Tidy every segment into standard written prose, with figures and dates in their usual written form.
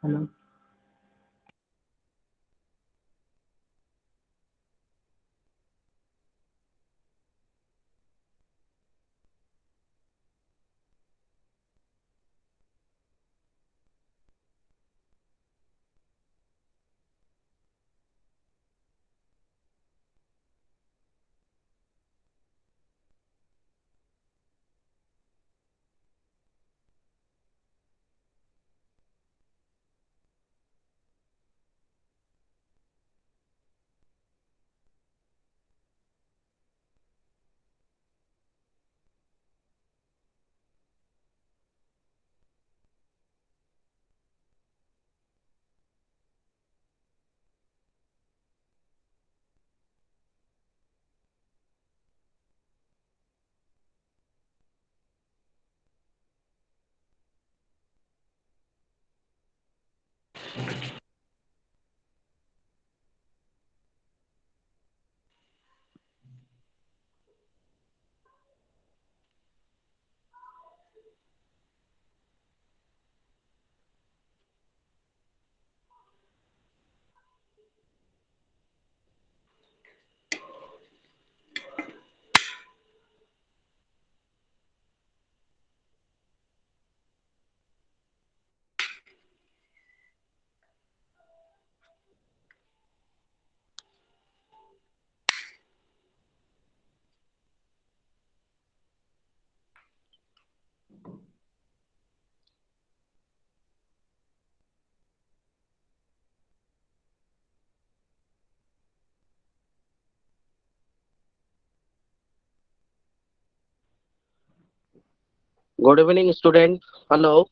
Hello. Good evening, student. Hello.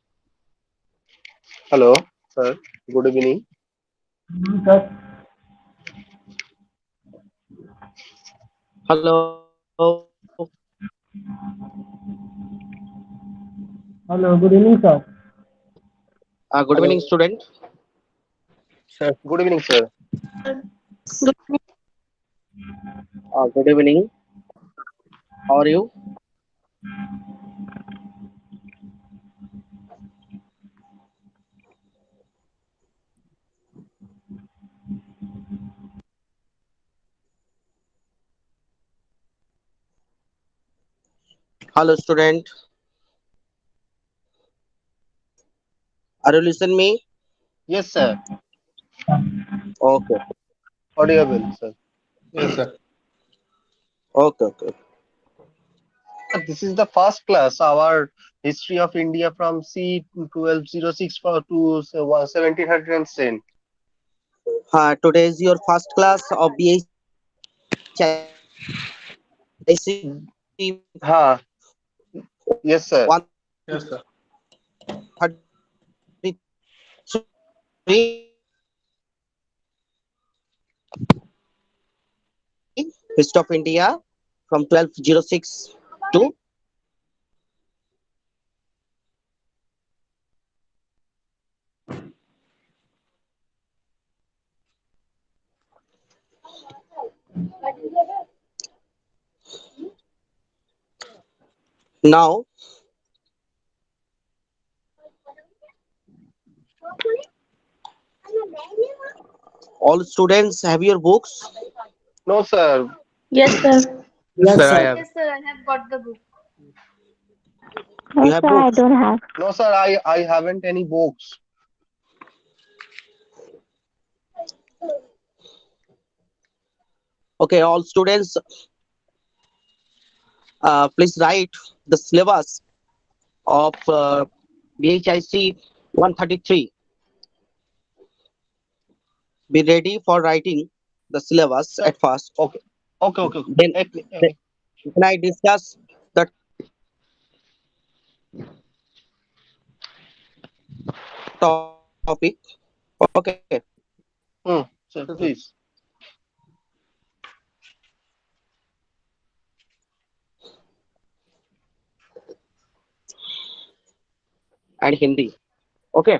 Hello, sir. Good evening. Sir. Hello. Hello. Good evening, sir. Good evening, Hello, student. sir. Good evening, sir. Good evening. How are you? Hello, student. Are you listen me? Yes, sir. Okay. Audible, sir. Yes, sir. Okay. Okay. This is the first class, our history of India from C 1206 to 1710. Today is your first class of BHIC Ha, 133 yes, sir. Yes, sir. History of India from 1206 to now. All students have your books. No, sir. Yes, sir. Yes, Yes, sir. I sir. have. Yes, sir. I have got the book. You No, have sir, I books. don't have. No, sir. I haven't any books. Okay, all students, please write the syllabus of BHIC 133. Be ready for writing the syllabus Sir. at first. Okay. Okay. Okay. Then, Okay. then then I discuss the topic. Okay. Sir, Yes, sir. please. And Hindi. Okay.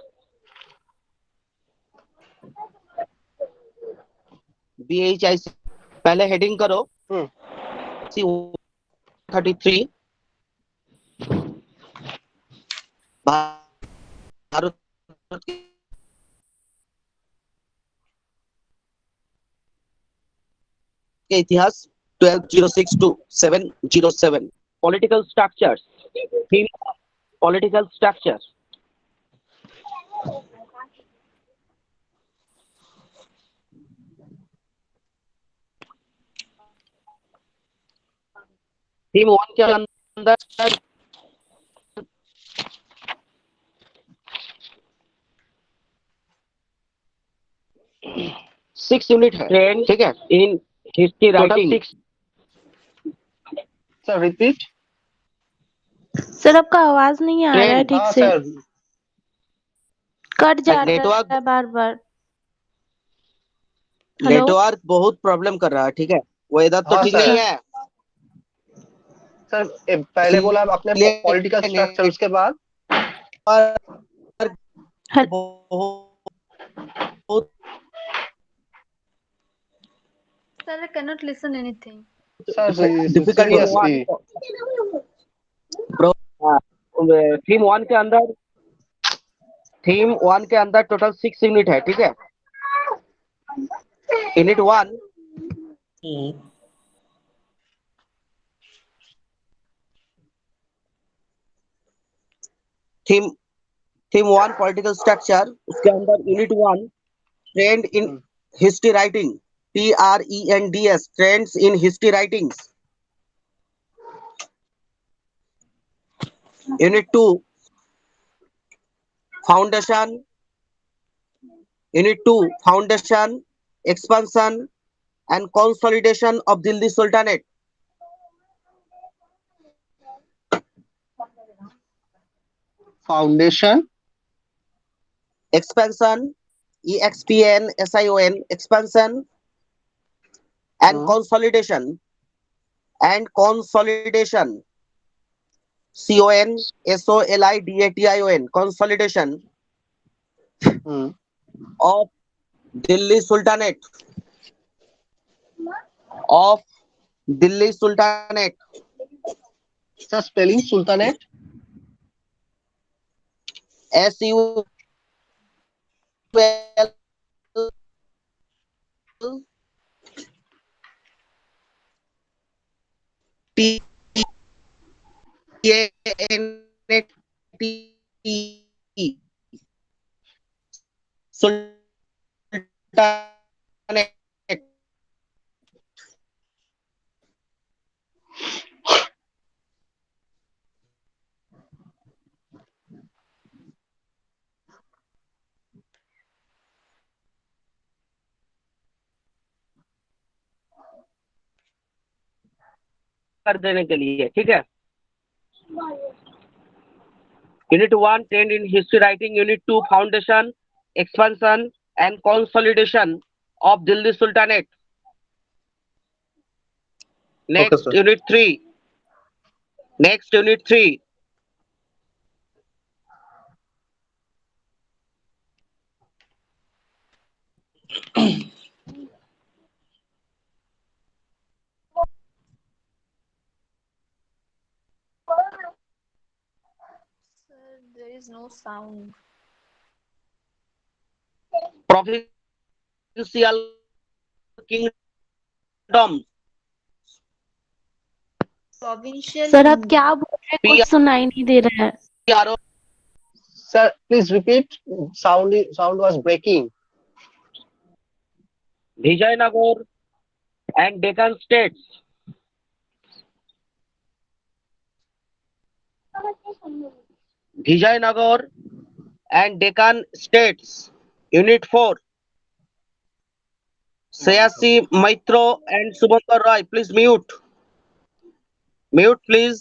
BHIC पहले heading करो Hmm. BHIC 133 Bharat के इतिहास 1206 to 707. Political structures. Theme political structure. Theme 1 के अंदर 6 unit है, ठीक है, in history writing. Sir repeat. Sir आपका आवाज नहीं आ रहा है ठीक हाँ से, सर, कट जा नेटवर्क रहा है बार बार। हेलो नेटवर्क बहुत प्रॉब्लम कर रहा है, ठीक है, वेदर तो हाँ ठीक सर। नहीं है। सर पहले बोला आपने इसलिए पॉलिटिकल स्ट्रक्चर, उसके बाद हल- बहुत Sir, I cannot listen anything. Sir difficult seriously. Theme one के अंदर टोटल 6 यूनिट है, ठीक है। Unit 1 theme theme 1 political structure, उसके अंदर unit 1 trend in history writing, TRENDS, trends in history writings. Unit 2 foundation, unit 2 foundation, expansion and consolidation of Delhi sultanate. Foundation, expansion, EXPANSION, expansion and consolidation, CONSOLIDATION, consolidation of Delhi Sultanate, sir spelling sultanate. SUL TANATE, Sultanate। कर देने के लिए, ठीक है। Unit 1 trend in history writing, unit 2 foundation, expansion and consolidation of Delhi sultanate. Next sir. Unit 3, Sir, there is no sound. provincial kingdom। Provincial. Sir आप क्या बोल रहे हैं, कुछ सुनाई नहीं दे रहा है। PRO sir please repeat, sound was breaking. Vijayanagar and Deccan states, Vijayanagar and Deccan states, unit 4 Seyasi Maitro and Subhankar Roy, please mute please।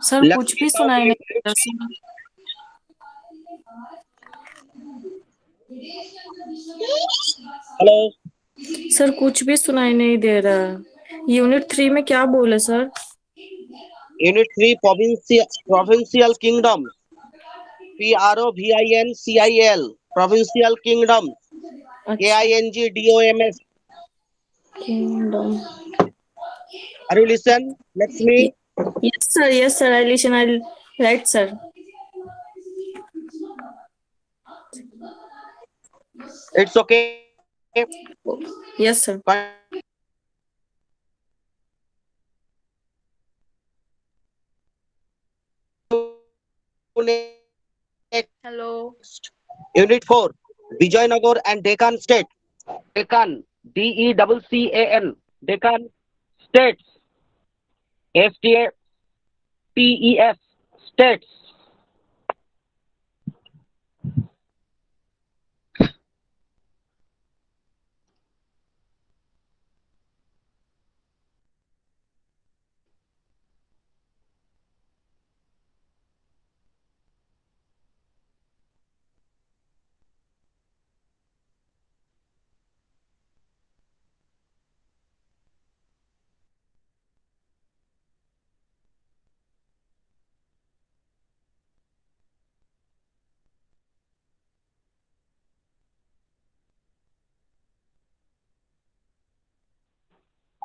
Sir कुछ भी सुनाई नहीं दे रहा सर। हेलो सर कुछ भी सुनाई नहीं दे रहा। यूनिट 3 में क्या बोले sir? Unit 3 provincial kingdom, PROVINCIL, provincial kingdom, KINGDOMS। Kingdom. Are you listen? Let's me। Yes sir, I listen, I'll write sir. It's okay, Yes, sir. Next, Hello. Unit 4, Vijayanagar and Deccan State. Deccan, Deccan, Deccan States, STATES, States.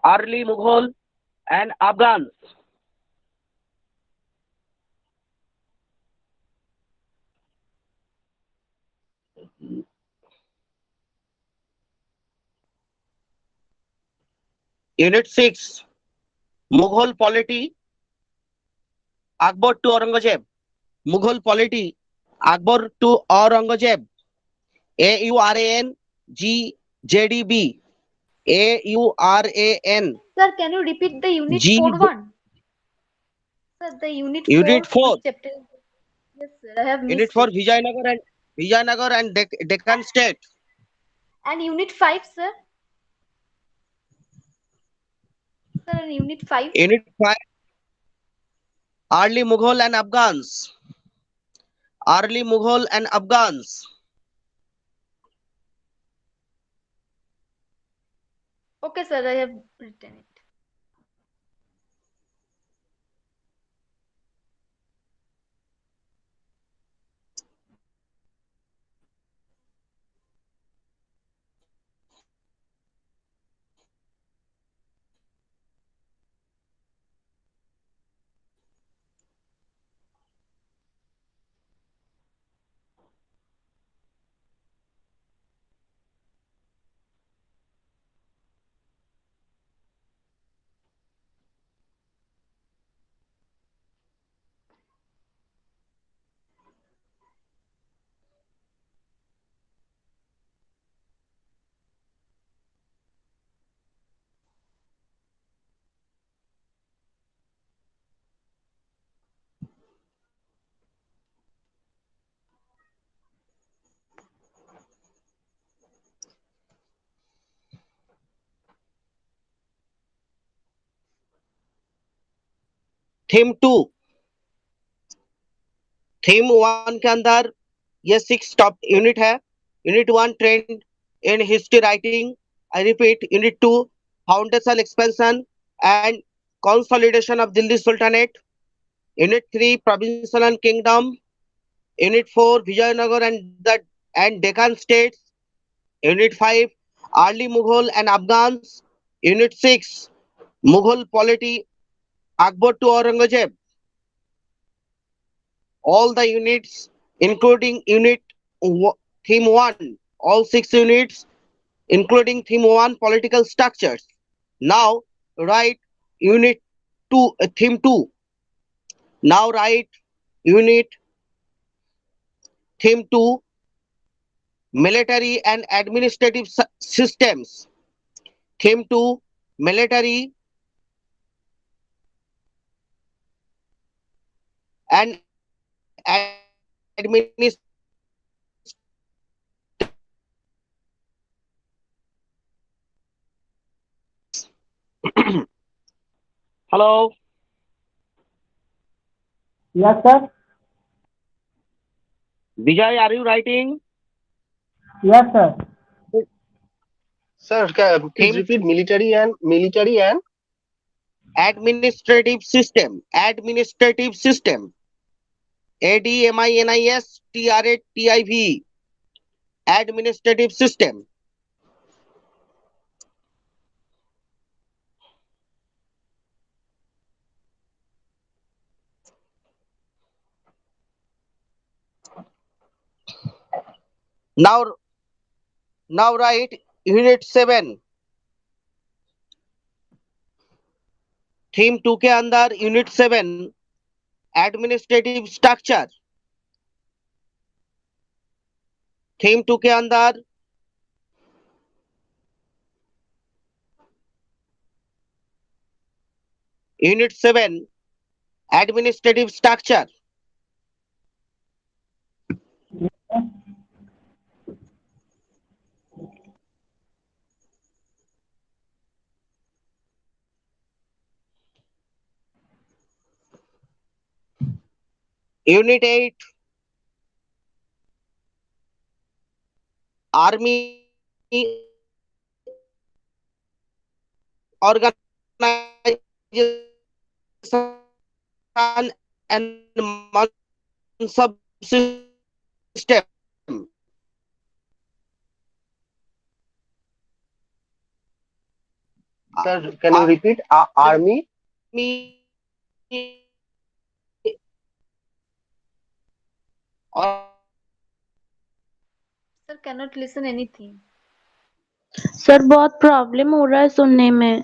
Early Mughal and Afghans. Unit 6, Mughal polity, Akbar to Aurangzeb. Mughal polity, Akbar to Aurangzeb. AURANGJDB. AURANGJDB. Sir, can you repeat the unit 4 one? Sir, the unit Unit 4, 4. which chapter? Yes, sir, I have Unit missed 4, it. Vijayanagar and Deccan State. And unit 5, sir? Sir, and unit 5? Unit 5, early Mughal and Afghans. Early Mughal and Afghans. Okay, sir, I have written it. Theme 2, theme 1 के अंदर ये 6 top unit है. Unit 1, trend in history writing. I repeat, unit 2, foundation expansion and consolidation of Delhi Sultanate. Unit 3, provincial and kingdom. Unit 4, Vijayanagar and Deccan states. Unit 5, early Mughal and Afghans. Unit 6, Mughal polity, Akbar to Aurangzeb. All the units, including theme 1, all 6 units, including theme 1, political structures. Now write unit 2, theme 2. Now write unit theme 2, military and administrative systems. Theme 2, military and administrative systems. Hello, Yes, sir. Vijay, are you writing? Yes, sir. Sir, please Theme repeat military and administrative system. Administrative system. ADMINISTRATIV. Administrative system. Now write unit 7 theme 2 के अंदर unit 7 administrative structure, theme 2 के अंदर unit 7 administrative structure, unit 8 army organization and Mansab system. Sir, can you repeat? Army? Army Sir, cannot listen anything. Sir बहुत problem हो रहा है सुनने में।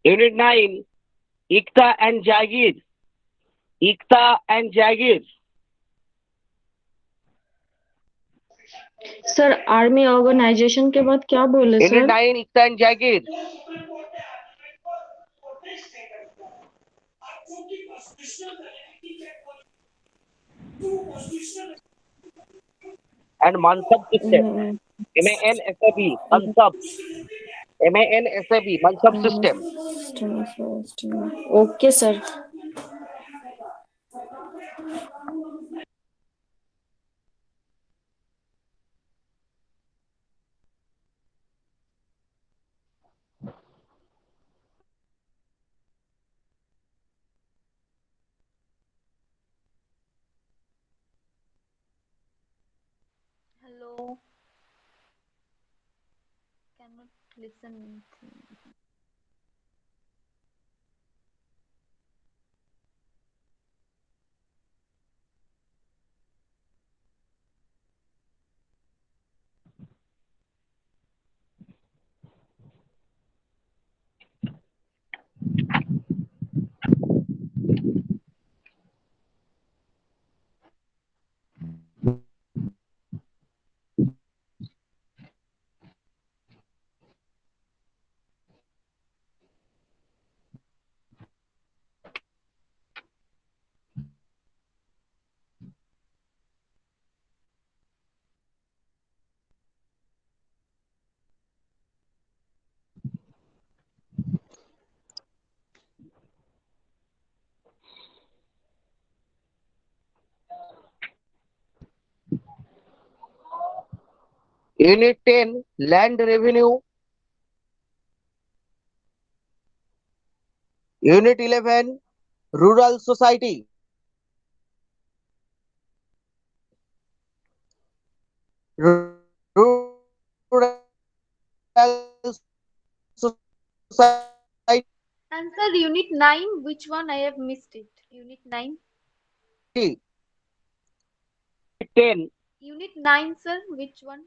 Unit 9 Ikta and Jagir. Ikta and Jagir. Sir army organisation के बाद क्या बोले Unit sir? 9 Ikta and Jagir. And Mansab system. MANSAB. Mansab. MANSAB. Mansab system. Okay sir. Hello. Cannot listen anything. Unit 10 Land Revenue. Unit 11 Rural Society. Rural Society. And sir, unit 9, which one? I have missed it. Unit 9. 10 Unit 9, sir, which one?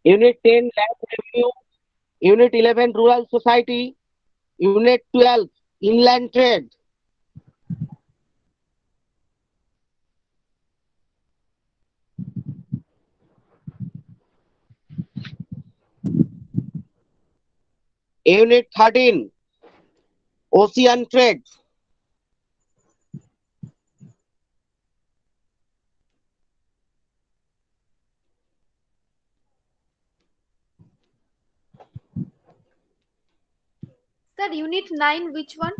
Unit 10 Land Revenue. Unit 11 Rural Society. Unit 12 Inland Trade. Unit 13 Ocean Trade. Sir, unit 9, which one?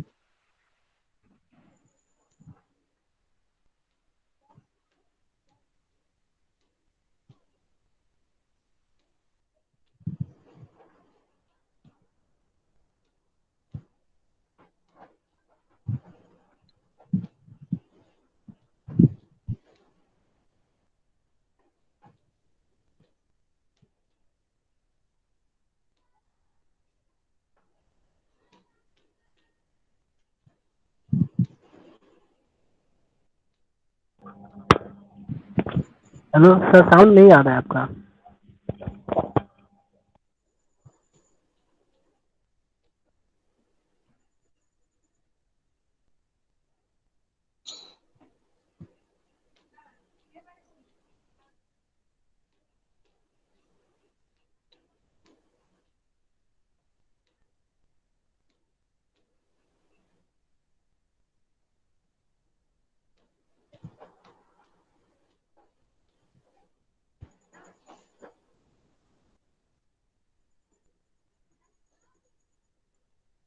Hello sir, sound नहीं आ रहा है आपका।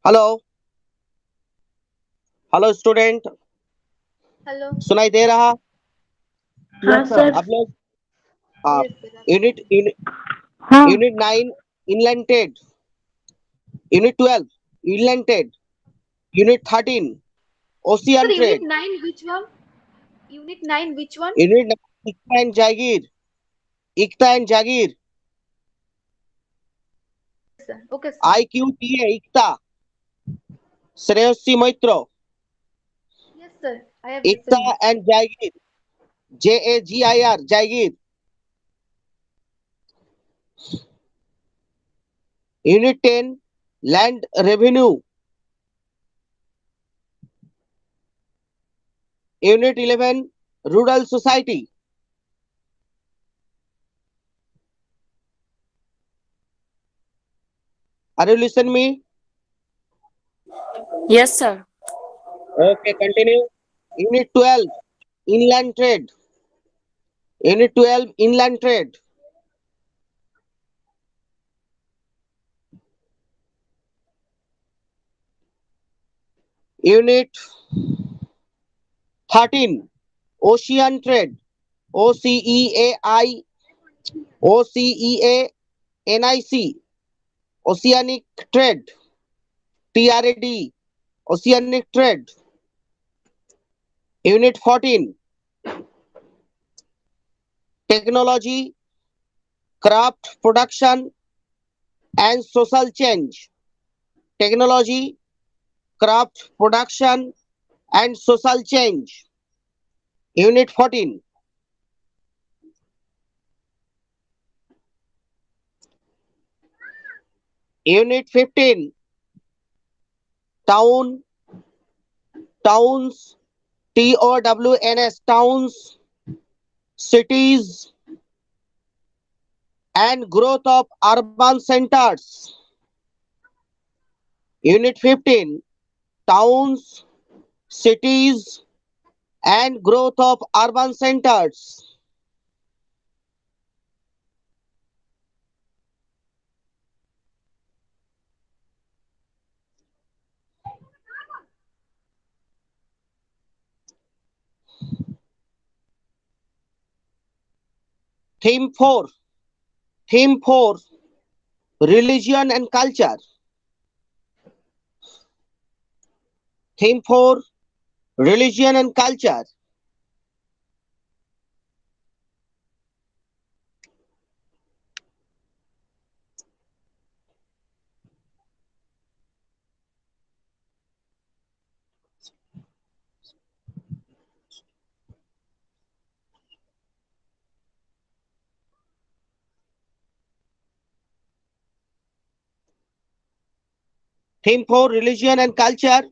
Hello hello student, hello. सुनाई दे रहा? हाँ yes sir. Sir. आप लोग आप यस सर। यूनिट हाँ unit 9 inland trade, unit 12 inland trade, unit 13 Sir, ocean unit trade, 9, which one? Unit 9, which one? Unit 9 Ikta and Jagir, Ikta and Jagir, Sir. Okay, sir. IQTA Ikta, Shreyasi Maitra, Yes, sir. I have Ikta listened it. and Jagir, JAGIR, Jagir, Unit 10 Land Revenue, Unit 11 Rural Society. Are you listening me? Yes, sir. Okay, continue. Unit 12 Inland Trade, Unit 12 Inland Trade, Unit 13 Ocean Trade, OCEAI, OCEANIC, Oceanic Trade, TRAD, Oceanic Trade. Unit 14 Technology, Craft Production and Social Change, Technology, Craft Production and Social Change. Unit 14 Unit 15 Town, Towns, TOWNS, Towns, Cities and Growth of Urban Centers. Unit 15 Towns, Cities and Growth of Urban Centers. Theme 4 Theme 4 Religion and Culture. Theme 4 Religion and Culture. Theme 4 Religion and Culture.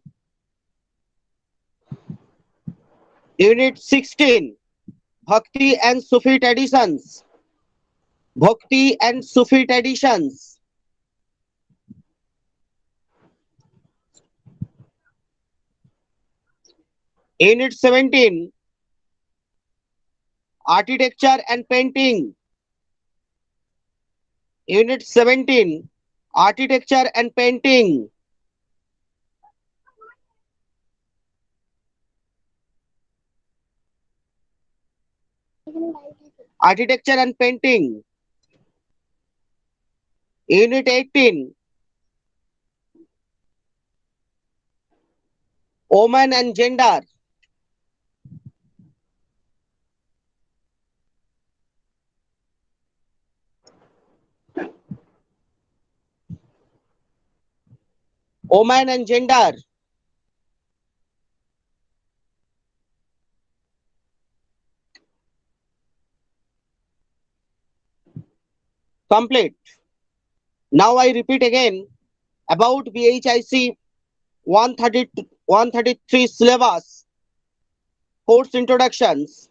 Unit 16 Bhakti and Sufi Traditions. Bhakti and Sufi Traditions. Unit 17 Architecture and Painting. Unit 17 Architecture and Painting. Architecture and Painting. Unit 18 Women and Gender. Women and Gender. complete. Now I repeat again about BHIC 133 syllabus, course introductions,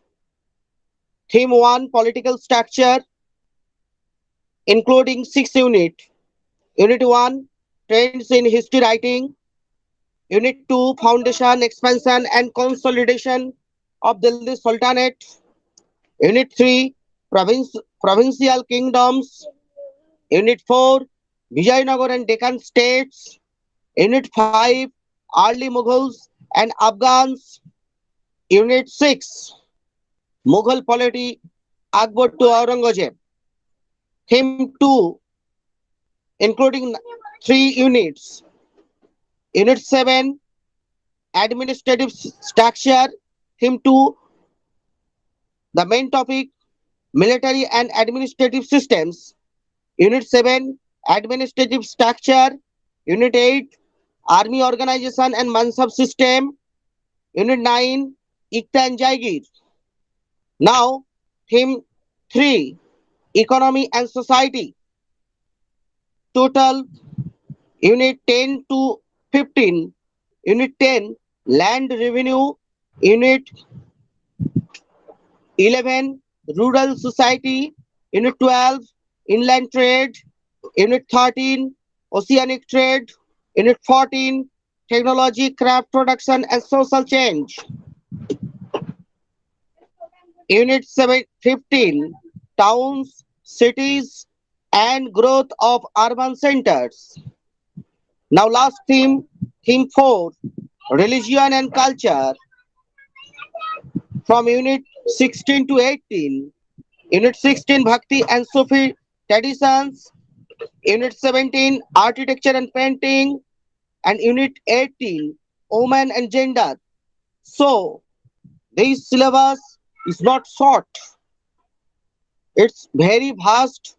theme 1 political structure, including 6 units. Unit 1 trends in history writing. Unit 2 foundation, expansion and consolidation of Delhi Sultanate. Unit 3 provincial kingdoms. Unit 4 Vijayanagar and Deccan states. Unit 5 early Mughals and Afghans. Unit 6 Mughal polity Akbar to Aurangzeb. Theme 2 including 3 units. Unit 7 administrative structure. Theme 2 the main topic military and administrative systems. Unit 7 administrative structure. Unit 8 army organization and mansab system. Unit 9 Ikta and Jaigir. Now theme 3 economy and society. Total unit 10 to 15. Unit 10 land revenue. Unit 11 rural society. Unit 12 inland trade. Unit 13 oceanic trade. Unit 14 technology, craft production and social change. Unit 15 towns, cities and growth of urban centers. Now last theme 4 religion and culture, from unit 16 to 18. Unit 16 bhakti and Sufi traditions. Unit 17 architecture and painting, and unit 18 women and gender. So this syllabus is not short, it's very vast,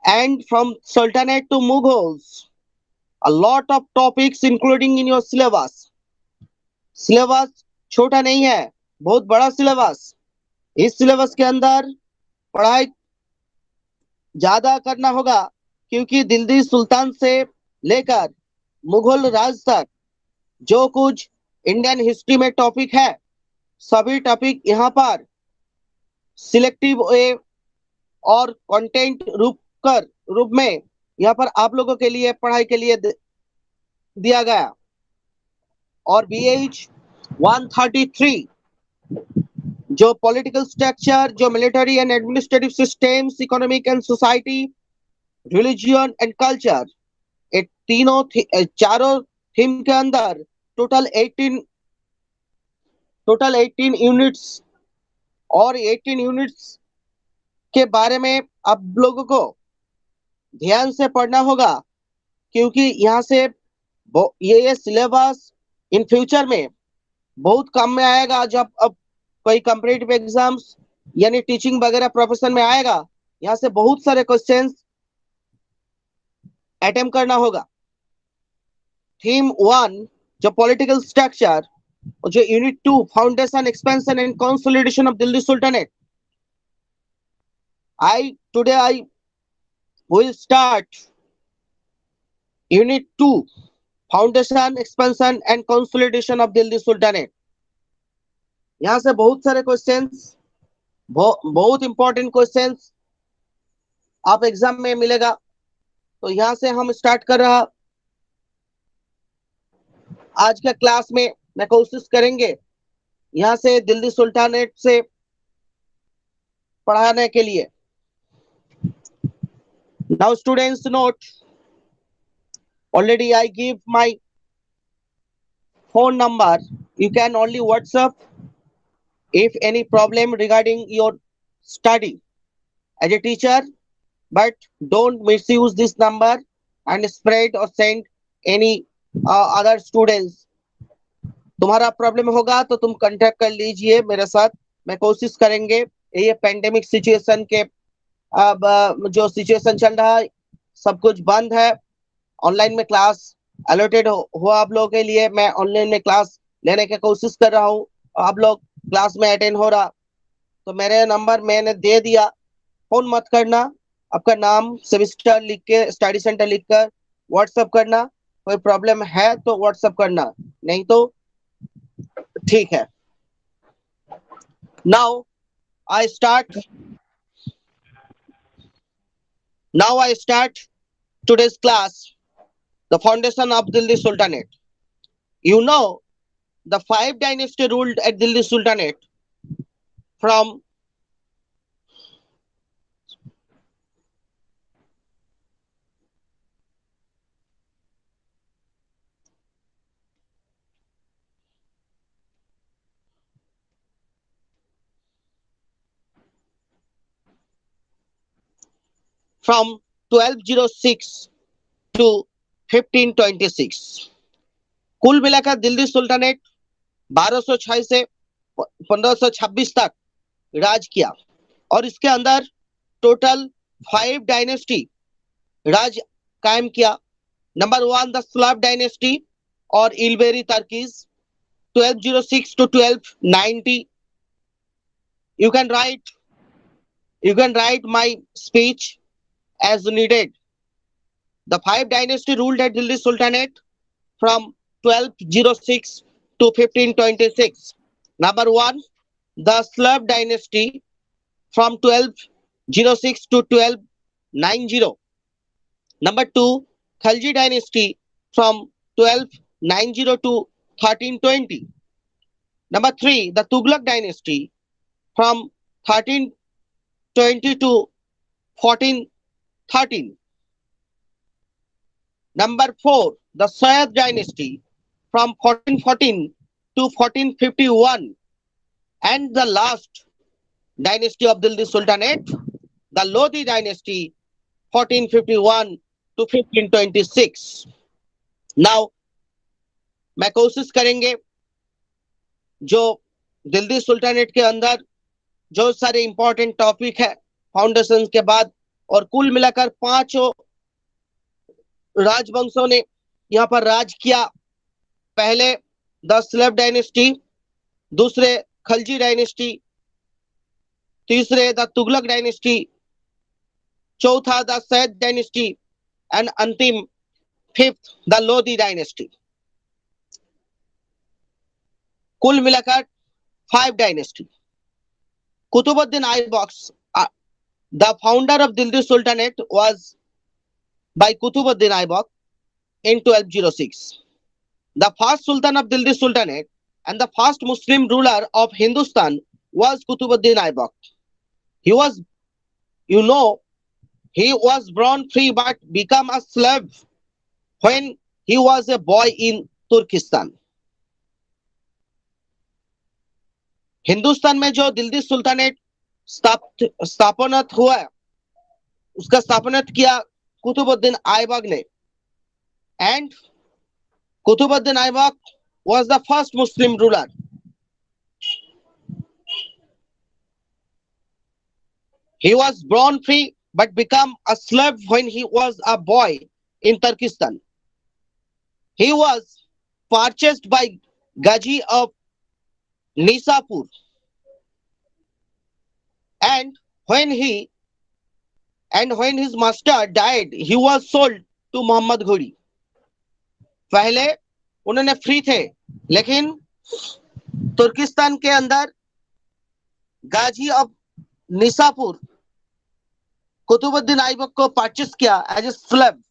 and from Sultanate to Mughals, a lot of topics including in your syllabus. Syllabus छोटा नहीं है, बहुत बड़ा syllabus. इस syllabus के अंदर पढ़ाई ज्यादा करना होगा, क्योंकि दिल्ली सुल्तान से लेकर मुगल राज तक जो कुछ इंडियन हिस्ट्री में टॉपिक है, सभी टॉपिक यहाँ पर सिलेक्टिव वे और कंटेंट रूप में यहाँ पर आप लोगों के लिए पढ़ाई के लिए दिया गया. और BH 133 जो पॉलिटिकल स्ट्रक्चर, जो military and administrative systems, economic and society, religion and culture, ये चारों थीम के अंदर टोटल 18 यूनिट्स, और 18 यूनिट्स के बारे में आप लोगों को ध्यान से पढ़ना होगा, क्योंकि यहाँ से ये सिलेबस इन फ्यूचर में बहुत काम में आएगा. जब अब कोई कॉम्पिटिटिव एग्जाम्स यानी टीचिंग वगैरह प्रोफेशन में आएगा, यहाँ से बहुत सारे क्वेश्चंस अटेम्प्ट करना होगा. थीम 1 जो पॉलिटिकल स्ट्रक्चर, और जो unit 2 foundation, expansion and consolidation of Delhi sultanate. Today I will start unit 2 foundation, expansion and consolidation of Delhi sultanate. यहाँ से बहुत सारे क्वेश्चंस, बहुत इंपॉर्टेंट क्वेश्चंस आप एग्जाम में मिलेगा. तो यहाँ से हम स्टार्ट कर रहा आज का क्लास में. मैं कोशिश करेंगे यहाँ से दिल्ली सुल्तानेट से पढ़ाने के लिए. Now students note, already I give my phone number. You can only WhatsApp if any problem regarding your study as a teacher, but don't misuse this number and spread or send any other students. तुम्हारा problem होगा तो तुम contact कर लीजिए मेरे साथ. मैं कोशिश करेंगे ये पेंडेमिक सिचुएशन के अब जो सिचुएशन चल रहा है, सब कुछ बंद है, ऑनलाइन में क्लास अलॉटेड हुआ आप लोगों के लिए. मैं ऑनलाइन में क्लास लेने की कोशिश कर रहा हूँ, आप लोग क्लास में अटेंड हो रहा. तो मेरे नंबर मैंने दे दिया, फोन मत करना, आपका नाम सेमेस्टर लिख के स्टडी सेंटर लिख कर व्हाट्सएप करना। कोई प्रॉब्लम है तो व्हाट्सएप करना, नहीं तो ठीक है। Now I start today's class, the foundation of Delhi Sultanate. You know, the 5 dynasty ruled at Delhi Sultanate from from 1206 to 1526। कुल मिलाकर दिल्ली सुल्तानेट 1206 से 1526 तक राज किया और इसके अंदर टोटल 5 डायनेस्टी राज कायम किया। नंबर 1 द स्लाव डायनेस्टी और इल्बेरी Turkey's 1206 to 1290। You can write my speech as needed. The 5 dynasty ruled at Delhi Sultanate from 1206 to 1526. Number 1, the Slav dynasty from 1206 to 1290. Number 2, Khalji dynasty from 1290 to 1320. Number 3, the Tughlaq dynasty from 1320 to 1413. Number 4, the Sayyid dynasty from 1414 to 1451. And the last dynasty of Delhi Sultanate, the Lodi dynasty 1451 to 1526. Now, मैं कोशिश करेंगे जो Delhi sultanate के अंदर जो सारे important topic है foundation के बाद, और कुल मिलाकर 5 राजवंशों ने यहाँ पर राज किया। पहले द स्लेव डायनेस्टी, दूसरे खलजी डायनेस्टी, तीसरे द तुगलक डायनेस्टी, चौथा द सैयद डायनेस्टी एंड अंतिम 5th द लोधी डायनेस्टी। कुल मिलाकर 5 dynasty. Qutbuddin Aibaks, the founder of Delhi Sultanate was by Qutbuddin Aibak in 1206. The first Sultan of Delhi Sultanate and the first Muslim ruler of Hindustan was Qutbuddin Aibak. He was, he was born free but became a slave when he was a boy in Turkestan. Hindustan में जो Delhi sultanate स्थापनत हुआ, उसका स्थापनत किया कुतुबुद्दीन आइबक ने। And Qutbuddin Aibak was the first Muslim ruler. He was born free but became a slave when he was a boy in Turkestan. He was purchased by Ghazi of Nisapur, and when his master died, he was sold to Muhammad Ghori. पहले उन्होंने free थे, लेकिन तुर्किस्तान के अंदर गाजी of निसापुर Qutubuddin Aibak को purchase किया as a slave.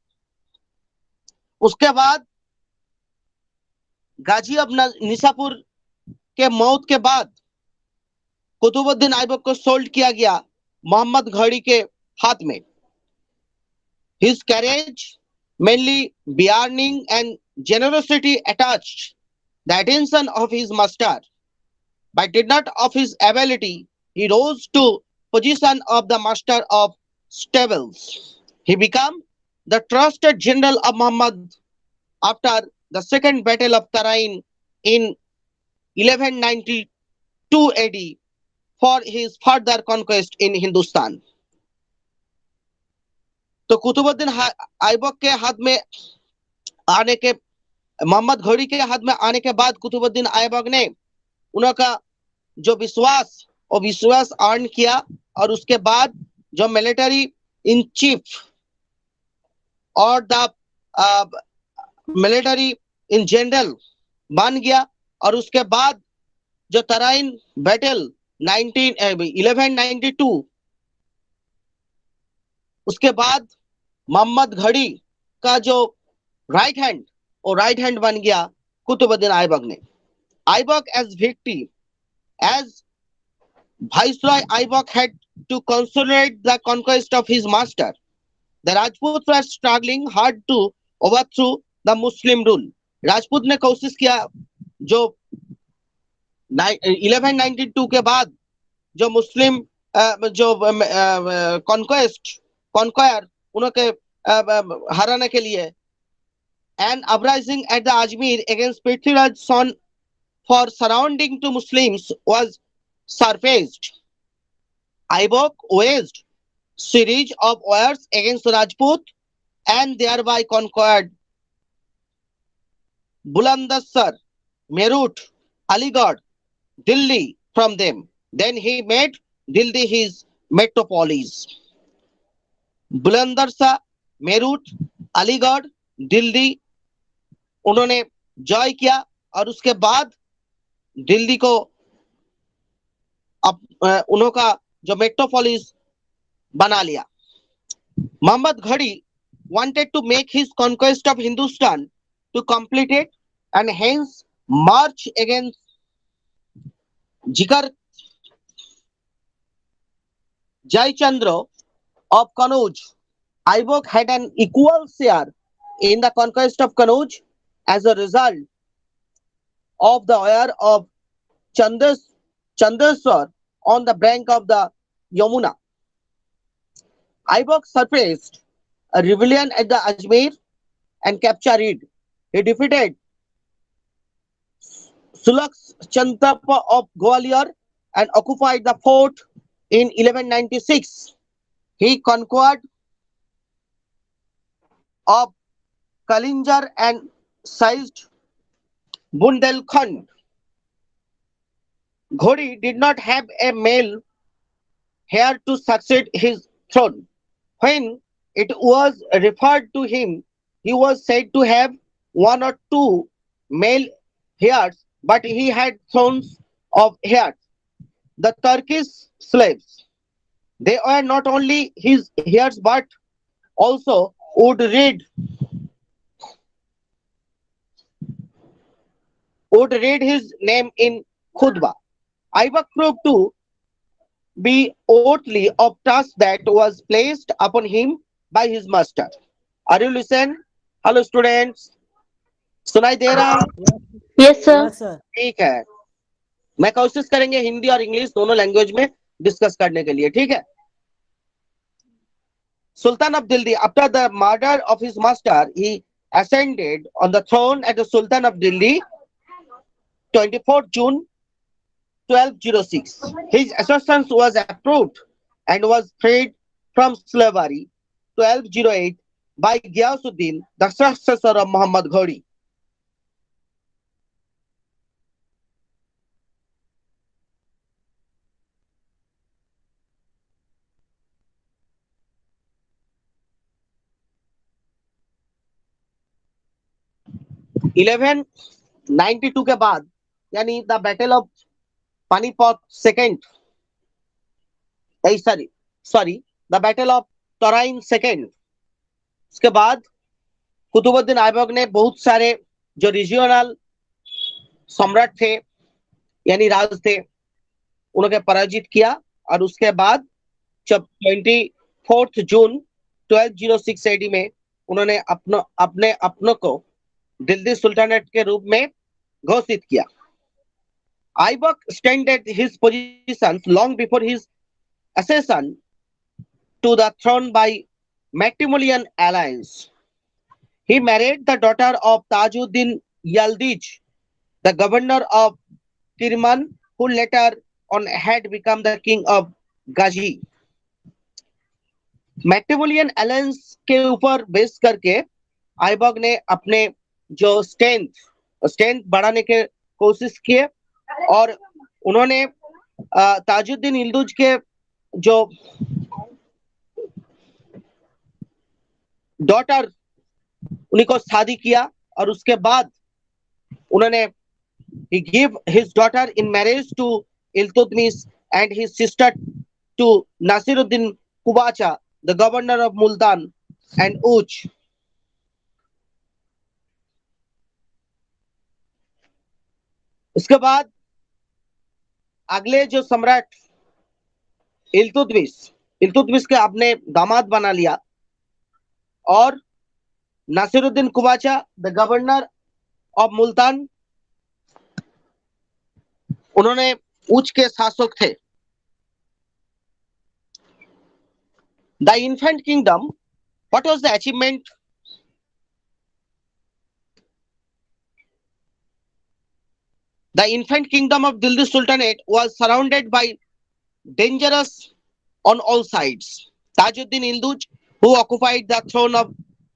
उसके बाद गाजी ऑफ निसापुर के मौत के बाद कुतुबुद्दीन आइबक को सोल्ड किया गया मोहम्मद घोरी के हाथ में। His courage, mainly bearing and generosity attached the attention of his master, but did not of his ability. He rose to position of the master of stables. He became the trusted general of Muhammad after the second battle of Tarain in 1192 AD for his further conquest in Hindustan. तो कुतुबुद्दीन आइबक के हाथ में आने के, मोहम्मद घोरी के हाथ में आने के बाद कुतुबुद्दीन आइबक ने उनका जो विश्वास अर्न किया, और उसके बाद जो मिलिट्री इन चीफ और द मिलिट्री इन जनरल बन गया। और उसके बाद जो तराइन बैटल 1192, उसके बाद मोहम्मद घड़ी का जो राइट हैंड, वो राइट हैंड बन गया कुतुबुद्दीन ऐबक ने। ऐबक एज विक्टी, as Viceroy Aibak had to consolidate the conquest of his master. The Rajputs were struggling hard to overthrow the Muslim rule. Rajput ने कोशिश किया जो 1192 के बाद जो मुस्लिम जो कॉन्क्वायर उनके हराने के लिए। An uprising at the Ajmer against Prithviraj son for surrounding to Muslims was surfaced. Aibak waged series of wars against Rajput and thereby conquered Bulandshahr, Meerut, Aligarh, Delhi from them. Then he made Delhi his metropolis. Bulandshahr, Meerut, Aligarh, Delhi उन्होंने जय किया और उसके बाद दिल्ली को उनका जो metropolis बना लिया। मोहम्मद घड़ी wanted to make his conquest of Hindustan to complete it and hence march against Jigar Jayachandra of Kannauj. Aibak had an equal share in the conquest of Kannauj as a result of the war of Chandeswar on the bank of the Yamuna. Aibak suppressed a rebellion at the Ajmer and captured it. He defeated Sulak Chandrapa of Gwalior and occupied the fort in 1196. He conquered of Kalinjar and seized Bundelkhand. Ghori did not have a male heir to succeed his throne. When it was referred to him, he was said to have one or two male heirs, but he had thrones of heirs. The Turkish slaves, they were not only his heirs but also would read his name in khutbah. Aibak proved to be worthy of task that was placed upon him by his master. Are you listen? Hello students. सुनाई दे रहा है? Yes, sir. ठीक है, मैं कोशिश करेंगे हिंदी और English दोनों लैंग्वेज में डिस्कस करने के लिए, ठीक है। Sultan of Delhi, after the murder of his master, he ascended on the throne as the Sultan of Delhi 24th June 1206. His assertion was approved and was freed from slavery 1208 by Ghiyasuddin, the successor of Muhammad Ghori. Eleven 92 के बाद यानी the battle of Panipat second, sorry the battle of Tarain second, उसके बाद कुतुबुद्दीन ऐबक ने बहुत सारे जो regional सम्राट थे यानी राज थे उनके पराजित किया और उसके बाद जब 24 जून 1206 AD में उन्होंने अपनों को दिल्ली सुल्तानेट के रूप में घोषित किया। Aibak extended his positions long before his accession to the throne by matrimonial alliance. He married the daughter of Tajuddin Yaldij, the governor of Kirman, who later on had become the king of Ghazi. Matrimonial alliance के ऊपर base करके आइबक ने अपने जो strength बढ़ाने के कोशिश किए और उन्होंने ताजुद्दीन इल्दुज के जो डॉटर उन्हीं को शादी किया और उसके बाद उन्होंने he gave his daughter in marriage to Iltutmish and his sister to Nasiruddin Kubacha, the governor of Multan and Uch. इसके बाद अगले जो सम्राट इल्तुतमिश के अपने दामाद बना लिया और Nasiruddin Qubacha the governor of Multan उन्होंने उच के शासक थे। The infant kingdom, what was the achievement? The infant kingdom of Dildi Sultanate was surrounded by dangerous on all sides. Tajuddin Ilduj, who occupied the throne of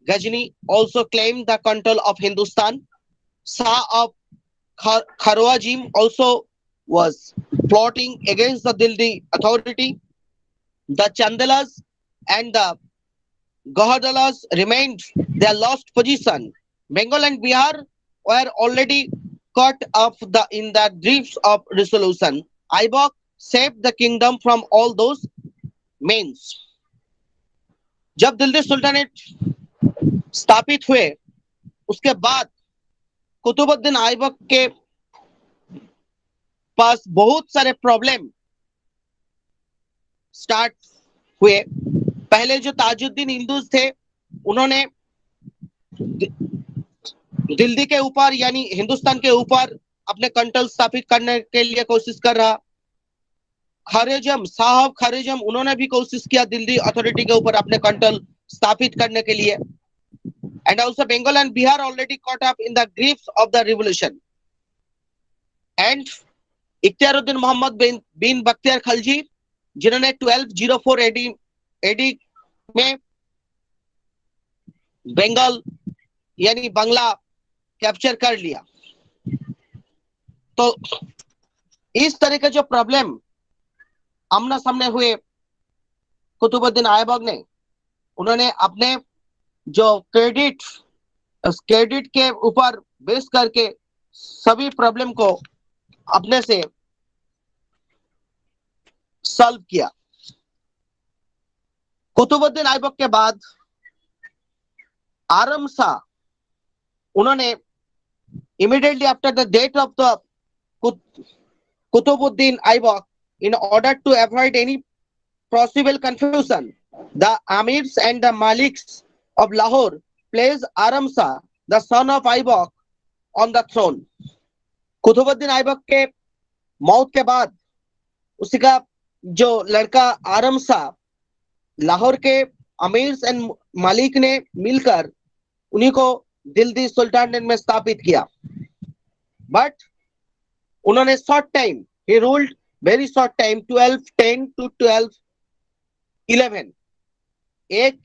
Ghazni, also claimed the control of Hindustan. Shah of Kharwajim also was plotting against the Dildi authority. The Chandalas and the Gohadalas remained their lost position. Bengal and Bihar were already caught up in the drifts of resolution. Aibak saved the kingdom from all those means. जब Delhi sultanate स्थापित हुए उसके बाद कुतुबुद्दीन ऐबक के पास बहुत सारे problem start हुए। पहले जो ताजुद्दीन इंदुज थे उन्होंने दिल्ली के ऊपर यानी हिंदुस्तान के ऊपर अपने कंट्रोल स्थापित करने के लिए कोशिश कर रहा। खारेजम साहब खारेजम उन्होंने भी कोशिश किया दिल्ली अथॉरिटी के ऊपर अपने कंट्रोल स्थापित करने के लिए। And also Bengal and Bihar already caught up in the grips of the revolution. And Ikhtiyaruddin Mohammad bin Bakhtiyar Khalji जिन्होंने 1204 एडी में बंगाल यानी बांग्ला कैप्चर कर लिया। तो इस तरह के जो प्रॉब्लम आमना सामने हुए कुतुबुद्दीन ऐबक ने उन्होंने अपने जो क्रेडिट के ऊपर बेस करके सभी प्रॉब्लम को अपने से सॉल्व किया। कुतुबुद्दीन ऐबक के बाद आरम शाह उन्होंने immediately after the death of the Kutubuddin Aibak, in order to avoid any possible confusion, the Amirs and the Maliks of Lahore placed Aram Shah, the son of Aibak, on the throne. Qutubuddin Aibak के मौत के बाद उसका जो लड़का आरम शाह लाहौर के अमीर्स and मालिक ने मिलकर उन्हीं को दिल्ली सुल्तानेट में स्थापित किया। बट उन्होंने short time, he ruled very short time, 1210 to 1211, एक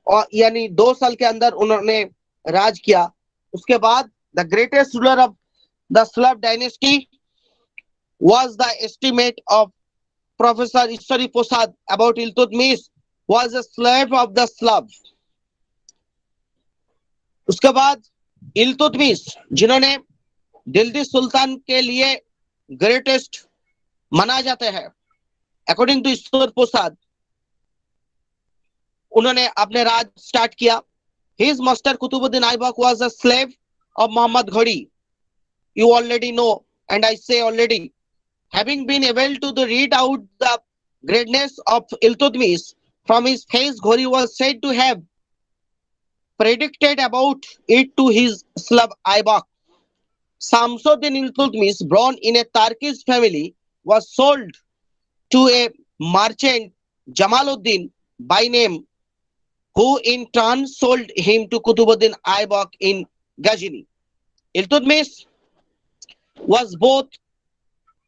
और यानी 2 साल के अंदर उन्होंने राज किया। उसके बाद the greatest ruler of the slave dynasty was the estimate of Professor Ishwari Prasad about Iltutmish was a slave of the Slav. उसके बाद इल्तुतमिश जिन्होंने दिल्ली सुल्तान के लिए ग्रेटेस्ट माना जाते हैं अकॉर्डिंग टू ईश्वर प्रसाद, उन्होंने अपने राज स्टार्ट किया। His master Qutubuddin Aibak was a slave of Mohammad Ghori, you already know, and I say already, having been able to read out the greatness of Iltutmish from his face, Ghori was said to have predicted about it to his Slav Aibak. Samsuddin Iltutmish, born in a Turkish family, was sold to a merchant Jamaluddin by name, who in turn sold him to Kutubuddin Aibak in Ghazni. Iltutmish was both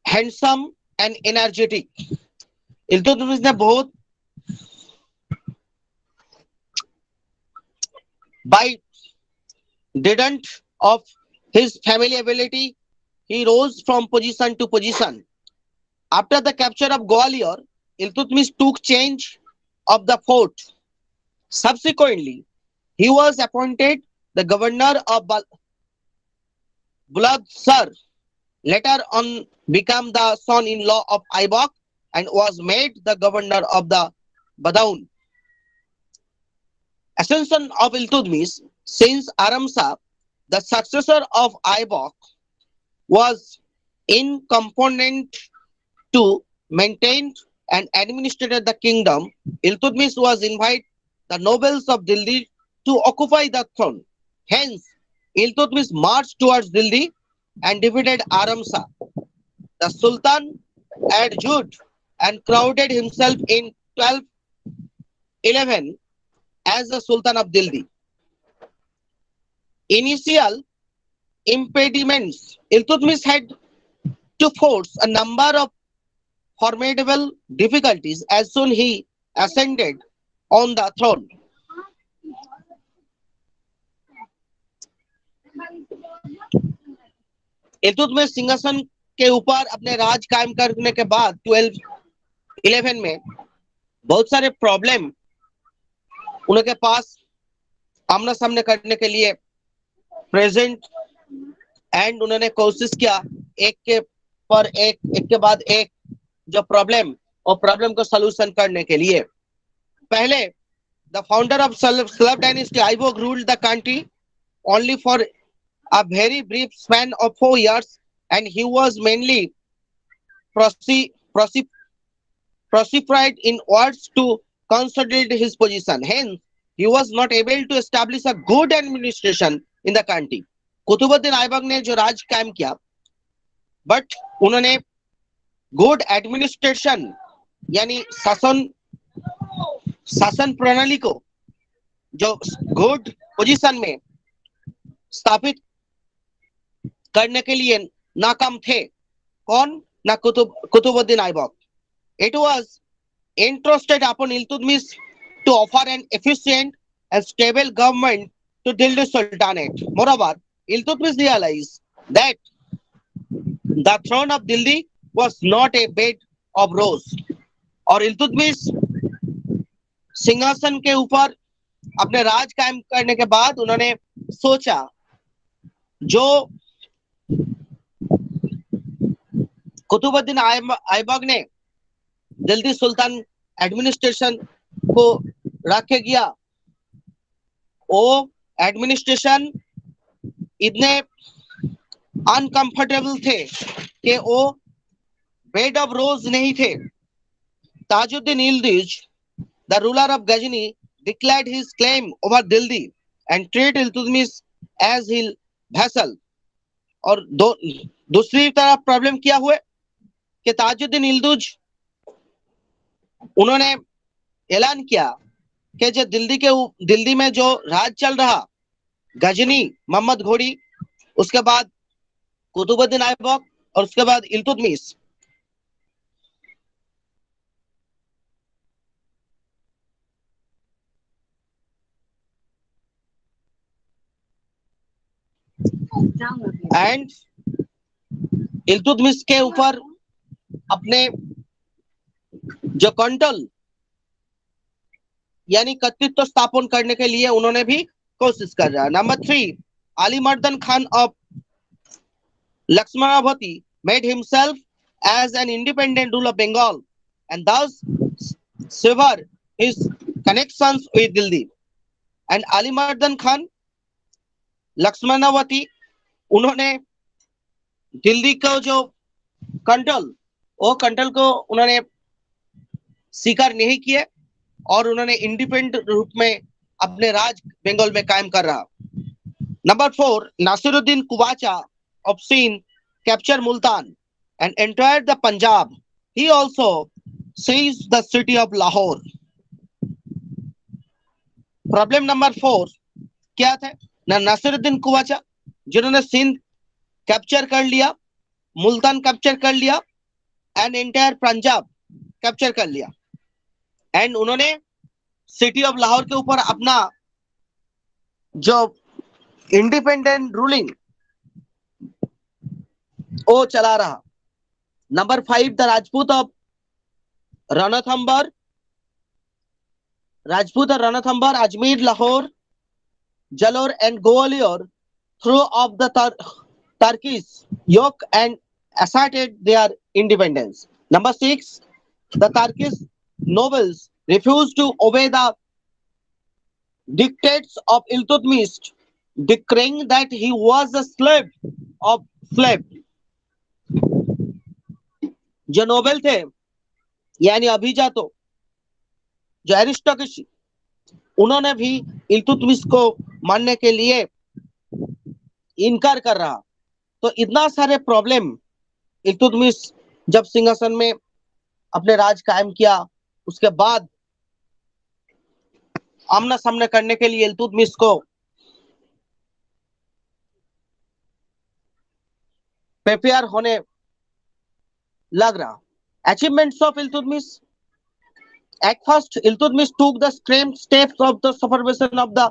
handsome and energetic. Iltutmish ने बहुत by dint of his family ability, he rose from position to position. After the capture of Gwalior, Iltutmish took charge of the fort. Subsequently, He was appointed the governor of Bulandshahr, later on became the son-in-law of Aibak and was made the governor of the Badaun. Ascension of Iltutmish. Since Aramsa, the successor of Aibak, was incompetent to maintain and administer the kingdom, Iltutmish was invited the nobles of Delhi to occupy the throne. Hence, Iltutmish marched towards Delhi and defeated Aramsa. The Sultan adjured and crowded himself in 1211 as the Sultan of Delhi. Initial impediments. Iltutmish had to force a number of formidable difficulties as soon he ascended on the throne. Iltutmish सिंहासन के ऊपर अपने राज कायम करने के बाद 1211 में बहुत सारे प्रॉब्लम उनके पास आमना सामने करने के लिए प्रेजेंट एंड उन्होंने कोशिश किया एक के बाद एक जो प्रॉब्लम और प्रॉब्लम को सॉल्यूशन करने के लिए. पहले the founder of Sulab dynasty Aibak ruled the country only for a very brief span of 4 years, and he was mainly prolified in words to consolidate his position. Hence, he was not able to establish a good administration in the country. Qutubuddin Aibak ने जो राज कायम किया, but उन्होंने good administration यानी शासन प्रणाली को जो गुड पोजीशन में स्थापित करने के लिए नाकाम थे. कौन? ना Qutubuddin Aibak. It was entrusted upon Iltutmish to offer an efficient and stable government to Delhi Sultanate. Moreover, Iltutmish realized that the throne of Delhi was not a bed of roses. और इल्तुतमिश सिंहासन के ऊपर अपने राज कायम करने के बाद उन्होंने सोचा जो कुतुबुद्दीन ऐबक ने दिल्ली सुल्तान एडमिनिस्ट्रेशन को रखे गया, वो एडमिनिस्ट्रेशन इतने अनकंफर्टेबल थे कि वो बेड ऑफ रोज नहीं थे. Tajuddin इल्दिज, the ruler of Ghazni, declared his claim over Delhi and treated Iltutmish as his vassal. और दूसरी तरफ प्रॉब्लम क्या हुए कि ताजुद्दीन इल्दिज उन्होंने ऐलान किया कि जो दिल्ली में जो राज चल रहा, गजनी मोहम्मद घोड़ी, उसके बाद कुतुबुद्दीन ऐबक और उसके बाद इल्तुतमिश, एंड इल्तुतमिश के ऊपर अपने जो कंट्रोल यानी कर्तृत्व स्थापन करने के लिए उन्होंने भी कोशिश कर रहा. Number 3, Ali Mardan Khan of Laxmanavati made himself as an independent ruler of Bengal and thus severed his connections with Delhi. And Ali Mardan Khan लक्ष्मणावती उन्होंने दिल्ली को जो कंट्रोल को उन्होंने स्वीकार नहीं किए और उन्होंने इंडिपेंडेंट रूप में अपने राज बंगाल में कायम कर रहा. Number 4, Nasiruddin Qabacha of Sindh captured Multan and entered the Punjab. He also seized the city of Lahore. Problem number 4 क्या था? नासिरुद्दीन कुवाचा जिन्होंने सिंध कैप्चर कर लिया, मुल्तान कैप्चर कर लिया एंड एंटायर पंजाब कैप्चर कर लिया एंड उन्होंने सिटी ऑफ लाहौर के ऊपर अपना जो इंडिपेंडेंट रूलिंग वो चला रहा. Number 5, the Rajput of Ranthambore Ajmer Lahore Jalor and Gwalior threw off the Turkish yoke and asserted their independence. Number 6, the Turkish nobles refused to obey the dictates of Iltutmish, declaring that he was a slave of slave. जो Nobel थे यानी अभिजातो, जो aristocracy, उन्होंने भी इल्तुतमिश को मानने के लिए इनकार कर रहा। तो इतना सारे प्रॉब्लम इल्तुतमिश जब सिंहासन में अपने राज कायम किया, उसके बाद आमना सामना करने के लिए इल्तुतमिश को प्रिपेयर होने लग रहा। Achievements of Iltutmish. At first, Iltutmish took the extreme steps of the suppression of the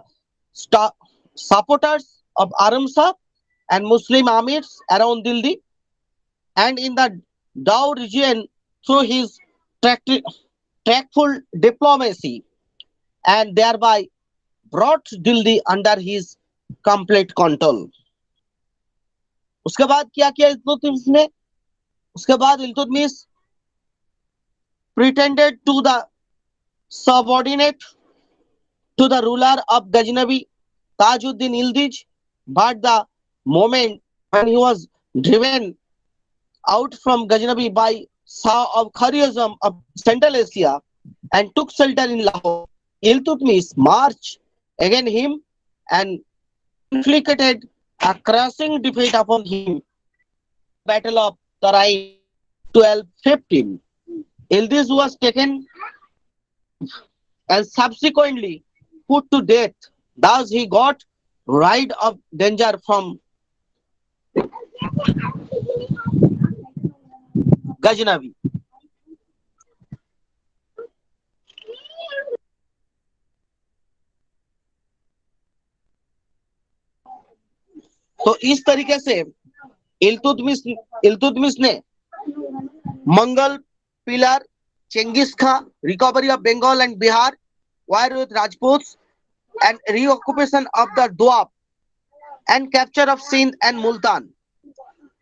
supporters of Aramsa and Muslim armies around Dildi and in the Dao region through his tactful diplomacy, and thereby brought Dildi under his complete control. उसके बाद क्या किया इल्तुतमिश ने? उसके बाद Iltutmish pretended to the subordinate to the ruler of Ghaznavi, Tajuddin Ildij, but the moment when he was driven out from Ghaznavi by Shah of Khwarezm of Central Asia and took shelter in Lahore, Iltutmish marched against him and inflicted a crushing defeat upon him. Battle of Tarain 1215. Ildij was taken and subsequently put to death. Thus he got rid of danger from Ghaznavi. तो इस तरीके से इल्तुतमिश ने मंगल, pillar, Chengiz Khan, recovery of Bengal and Bihar, war with Rajputs, and reoccupation of the Doab, and capture of Sindh and Multan.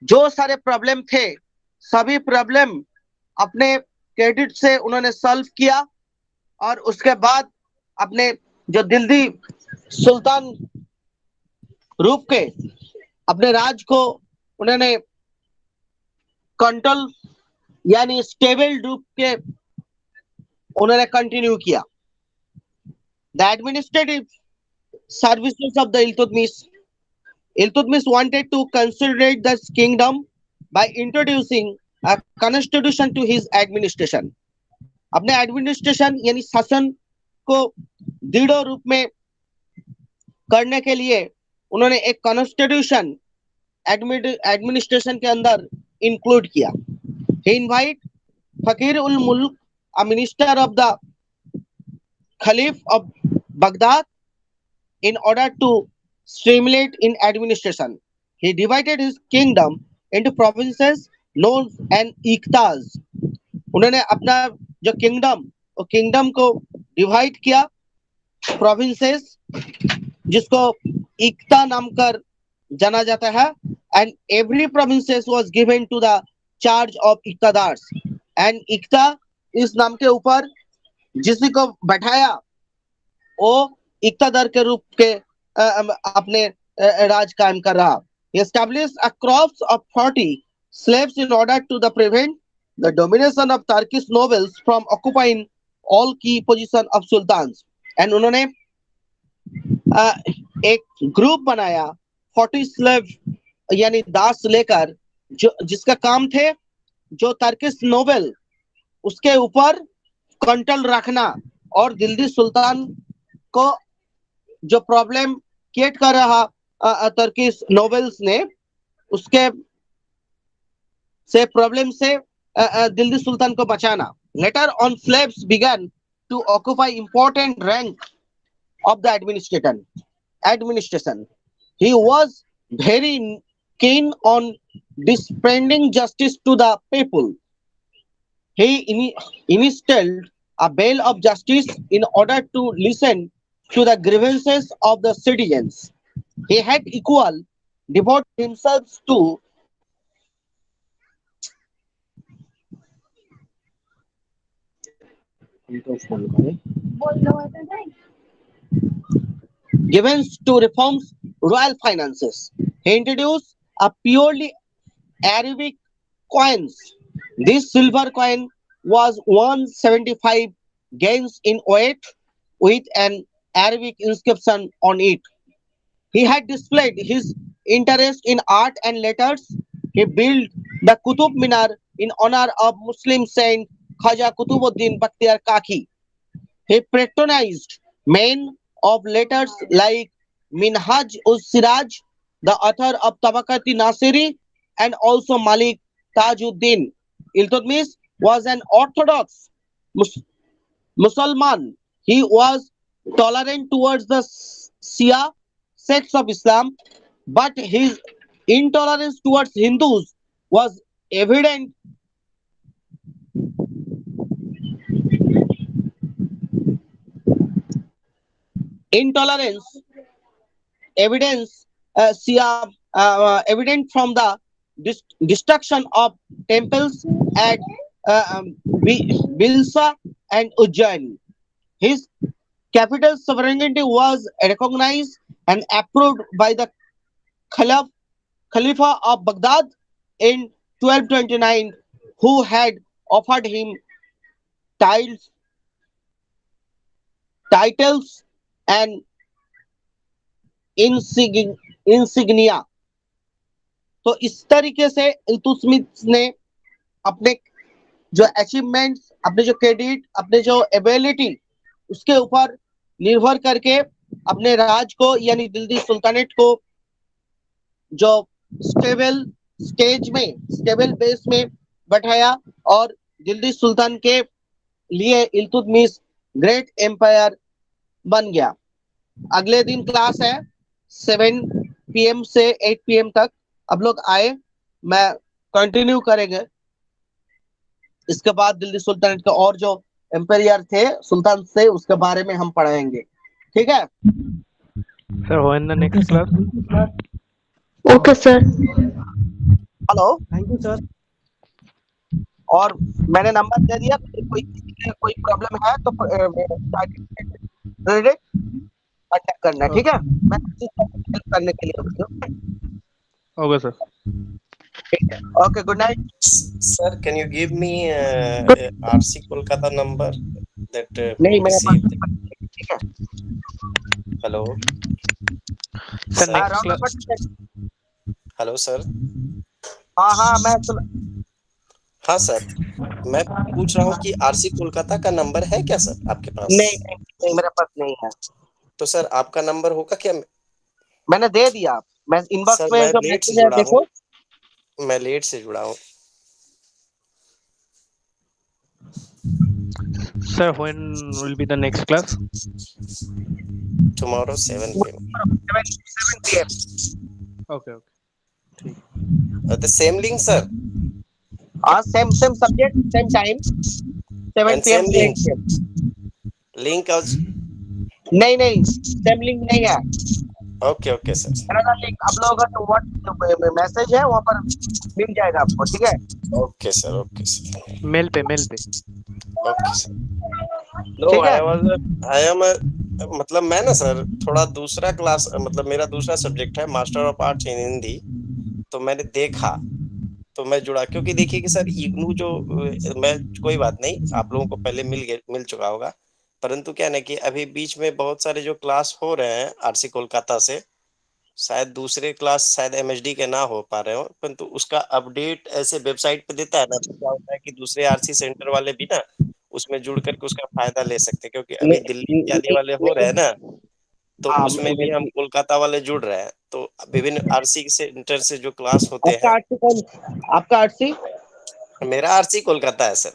जो सारे problem थे, सभी problem अपने क्रेडिट से उन्होंने सॉल्व किया और उसके बाद अपने जो दिल्ली सुल्तान रूप के अपने राज को उन्होंने कंट्रोल यानी स्टेबल रूप के उन्होंने कंटिन्यू किया। The administrative services of the Iltutmish wanted to consolidate the kingdom by introducing a constitution to his administration. अपने एडमिनिस्ट्रेशन यानी शासन को दृढ़ रूप में करने के लिए उन्होंने एक कॉन्स्टिट्यूशन एडमिनिस्ट्रेशन के अंदर इंक्लूड किया। He invited Fakir ul Mulk, a minister of the Caliph of Baghdad, in order to stimulate in administration. He divided his kingdom into provinces known as iqtas. उन्होंने अपना जो किंगडम को divide किया provinces, जिसको इक्ता नाम कर जाना जाता है, and every provinces was given to the charge of इक्तादार्स, and इक्ता इस नाम के ऊपर जिसी को बैठाया वो इक्तादार के रूप के अपने राज कायम कर रहा। He established a crops of 40 slaves in order to prevent the domination of Turkish nobles from occupying all key position of sultans. And उन्होंने एक ग्रुप बनाया 40 स्लेव यानी दास लेकर, जो जिसका काम थे जो टर्किश नोबेल उसके ऊपर कंट्रोल रखना और दिल्ली सुल्तान को जो प्रॉब्लम क्रिएट कर रहा टर्किश नोबेल्स ने उसके से प्रॉब्लम से दिल्ली सुल्तान को बचाना। Later on, slaves began to occupy important rank of the administration. He was very keen on dispensing justice to the people. He installed a bell of justice in order to listen to the grievances of the citizens. He had equal devoted himself to given to reforms royal finances. He introduced a purely Arabic coins. This silver coin was 175 gains in weight with an Arabic inscription on it. He had displayed his interest in art and letters. He built the Qutub Minar in honor of Muslim saint Khaja Qutubuddin Bakhtiar Kaki. He patronized men of letters like Minhaj uz Siraj, the author of Tabaqati Nasiri, and also Malik Tajuddin. Iltutmish was an orthodox Musalman. He was tolerant towards the Shia sects of Islam, but his intolerance towards Hindus was evident. Intolerance evidence evident from the destruction of temples at Bilsa and Ujjain. His capital sovereignty was recognized and approved by the Khalifa of Baghdad in 1229, who had offered him titles, titles and insignia. तो इस तरीके से इल्तुतमिश ने अपने जो achievements, अपने जो credit, अपने जो एबिलिटी, उसके ऊपर निर्भर करके अपने राज को यानी दिल्ली सुल्तानेट को जो स्टेबल स्टेज में, स्टेबल बेस में बैठाया और दिल्ली सुल्तान के लिए इल्तुतमिश ग्रेट एम्पायर बन गया। अगले दिन क्लास है 7 PM से 8 PM तक। अब लोग आए, मैं कंटिन्यू करेंगे। इसके बाद दिल्ली सुल्तानेट के और जो एम्पायर थे सुल्तान से, उसके बारे में हम पढ़ाएंगे। ठीक है sir, when the next class? Okay sir. Hello, thank you sir. और मैंने नंबर दे दिया, कोई प्रॉब्लम है तो कांटेक्ट करना है। ठीक है, मैं हेल्प करने के लिए। Okay sir. Okay, good night sir. Can you give me RC Kolkata number that नहीं मेरे पास। ठीक है, hello sir next class. Hello sir. हाँ मैं हाँ सर, मैं पूछ रहा हूँ कि RC कोलकाता का नंबर है क्या सर आपके पास? नहीं मेरे पास नहीं है। तो सर आपका नंबर होगा क्या? मैंने दे दिया, मैं इनबॉक्स में जो लेट से मैसेज है जुड़ा देखो। हूँ, मैं लेट से जुड़ा हूँ। Sir when will be the next class? Tomorrow 7 PM। 7 PM। Okay ठीक। The same link sir? Same subject, same time, 7 PM same से 8 लिंक? PM। लिंक नहीं सेम लिंक नहीं है। Okay sir. लिंक आप लोगों का जो व्हाट्सएप मैसेज है वहाँ पर मिल जाएगा आपको। ठीक है, ओके सर। मेल पे। Okay sir. ठीक है। आई एम मतलब मैं ना सर थोड़ा दूसरा क्लास, मतलब मेरा दूसरा सब्जेक्ट है मास्टर ऑफ आर्ट्स इन हिंदी, तो मैंने देखा तो मैं जुड़ा। क्योंकि देखिए कि सर इग्नू जो मैं, कोई बात नहीं, आप लोगों को पहले मिल चुका होगा, परंतु क्या ना कि अभी बीच में बहुत सारे जो क्लास हो रहे हैं RC कोलकाता से, शायद दूसरे क्लास शायद MHD के ना हो पा रहे हो, परंतु उसका अपडेट ऐसे वेबसाइट पे देता है ना, तो क्या होता है कि दूसरे RC सेंटर वाले भी ना उसमें जुड़ करके उसका फायदा ले सकते हैं। क्योंकि अभी दिल्ली जाने वाले हो रहे हैं ना, तो उसमें भी हम कोलकाता वाले जुड़ रहे हैं। तो विभिन्न RC सेंटर से जो क्लास होते हैं। आपका RC? मेरा RC कोलकाता है सर।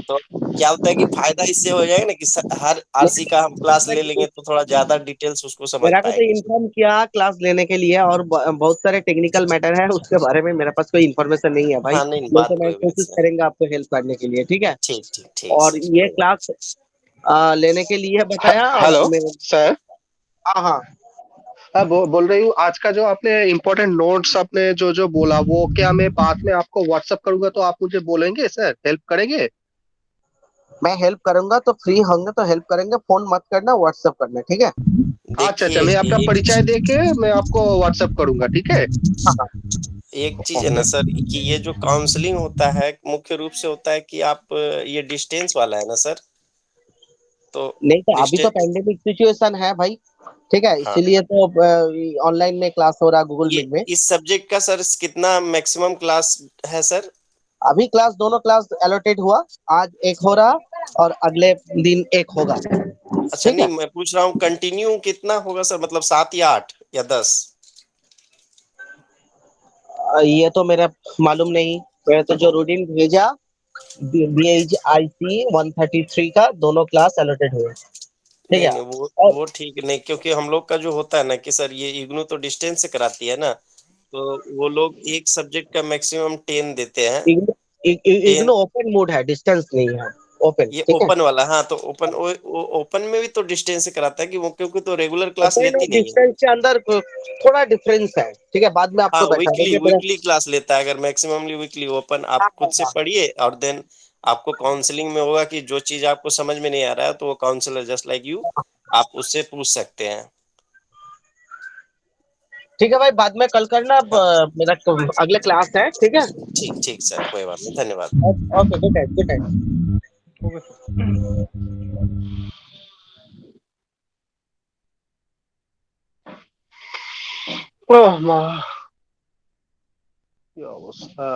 तो क्या होता है कि फायदा इससे हो जाएगा ना कि हर RC का हम क्लास ले लेंगे तो थोड़ा ज्यादा डिटेल्स उसको समझ मेरा को तो पाएंगे। इन्फॉर्म किया क्लास लेने के लिए, और बहुत सारे टेक्निकल मैटर है उसके बारे में मेरे पास कोई इन्फॉर्मेशन नहीं है भाई। हाँ, नहीं, मैं बात कोई कोशिश करेंगे आपको हेल्प करने के लिए। ठीक है, ठीक और ये सर। क्लास लेने के लिए बताया और हेलो सर। हाँ हाँ। बोल रही हूँ, आज का जो आपने इम्पोर्टेंट नोट्स आपने जो जो बोला वो क्या मैं बाद में आपको व्हाट्सअप करूंगा तो आप मुझे बोलेंगे सर, हेल्प करेंगे? मैं हेल्प करूंगा तो फ्री होंगे तो हेल्प करेंगे, फोन मत करना, व्हाट्सअप करना, ठीक है? अच्छा देखिए मैं अपना एक परिचय देके मैं आपको व्हाट्सअप करूंगा, ठीक है? हाँ हाँ। एक चीज है ना सर कि ये जो काउंसलिंग होता है मुख्य रूप से होता है कि आप ये डिस्टेंस वाला है ना सर, तो नहीं तो अभी तो डिस्टेंस। पैंडेमिक सिचुएशन है भाई, ठीक है, हाँ, इसीलिए तो ऑनलाइन में क्लास हो रहा गूगल ये मीट में। इस सब्जेक्ट का सर कितना मैक्सिमम क्लास है सर? अभी क्लास दोनों क्लास एलोटेड हुआ, आज एक हो रहा और अगले दिन एक होगा, अच्छा, ठीक नहीं है? मैं पूछ रहा हूँ कंटिन्यू कितना होगा सर, मतलब 7 या 8 या 10? ये तो मेरा मालूम नहीं, मैं तो जो रूटीन भेजा BHIC 133 का दोनों क्लास एलोटेड हुए, ठीक नहीं है? नहीं, और वो ठीक नहीं, क्योंकि हम लोग का जो होता है ना कि सर ये इग्नू तो डिस्टेंस से कराती है ना, तो वो लोग एक सब्जेक्ट का मैक्सिमम 10 देते हैं। इग्नू 10 ओपन मोड है, डिस्टेंस नहीं है, ओपन, ये ठीक है? ओपन वाला, हाँ तो ओपन ओपन में भी तो डिस्टेंस से कराता है कि वो, क्योंकि तो रेगुलर क्लास ओपन और लेती नहीं है। डिस्टेंस के अंदर थोड़ा डिफरेंस है, ठीक है? बाद में हाँ, आपको बैठा वीकली देंगे मेरा। वीकली क्लास लेता है, अगर मैक्सिममली वीकली ओपन हाँ आप खुद हाँ से हाँ। पढ़िए और देन आपको काउंसलिंग में होगा कि जो चीज आपको समझ में नहीं आ रहा है तो वो काउंसलर जस्ट लाइक यू, आप उससे पूछ सकते हैं। ठीक है भाई, बाद में कल करना, अब हाँ, मेरा अगले क्लास है, ठीक है? ठीक ठीक सर, कोई बात नहीं, धन्यवाद। Okay, good night, good night. Okay sir. ওহ মা, কি অবস্থা!